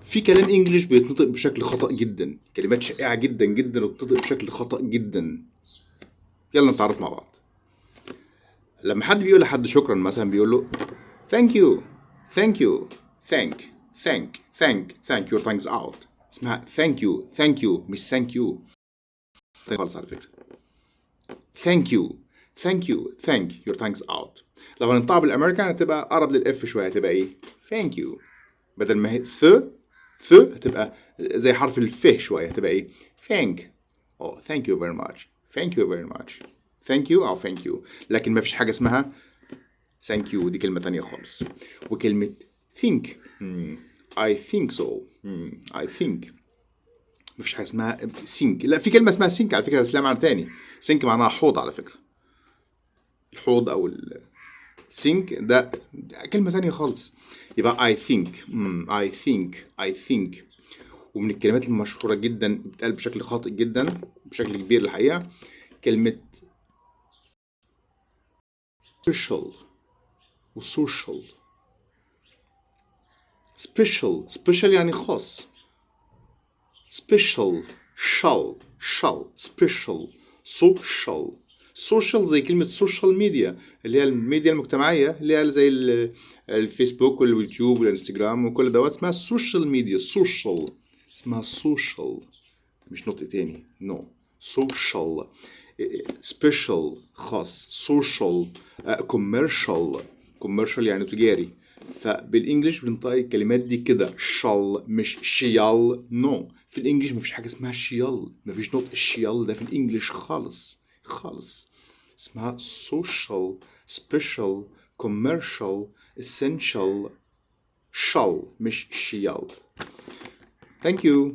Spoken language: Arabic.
في كلام انجليش بيتنطق بشكل خطأ جدا، كلمات شائعة جدا جدا وبتنطق بشكل خطأ جدا. يلا نتعرف مع بعض. لما حد بيقول لحد شكرا مثلا بيقول له thank you thank you thank thank your thanks out. اسمها thank you مش thank you خالص على فكرة. thank you thank your thanks out. لو هنطبع بالامريكان هتبقى اقرب للاف شوية، هتبقى ايه thank you، بدل ما هي ث هتبقى زي حرف الف شوية، هتبقى ايه thank. thank you very much thank you very much thank you أو thank you. لكن ما فيش حاجة اسمها thank you، دي كلمة تانية خالص. وكلمة think I think so I think، ما فيش حاجة اسمها think. لا، في كلمة اسمها think على فكرة بس لها معنى تاني. think معناها حوض على فكرة، الحوض أو think ده كلمة تانية خالص. يبقى I think. ومن الكلمات المشهورة جدا بتقال بشكل خاطئ جدا بشكل كبير الحقيقة كلمة special و social. special يعني خاص، special shall special social زي كلمة social media اللي هي الميديا المجتمعية اللي هي زي الفيسبوك واليوتيوب والانستجرام وكل دوت، اسمها social media social، اسمها social مش نطق تاني no social. special خاص، social commercial يعني تجاري. فبالانجلش بنطق الكلمات دي كده shall مش شيال no. في الانجليش مفيش حاجه اسمها شيال، مفيش نطق الشيال ده في الانجليش خالص خالص. اسمها social special commercial essential shall مش شيال. thank you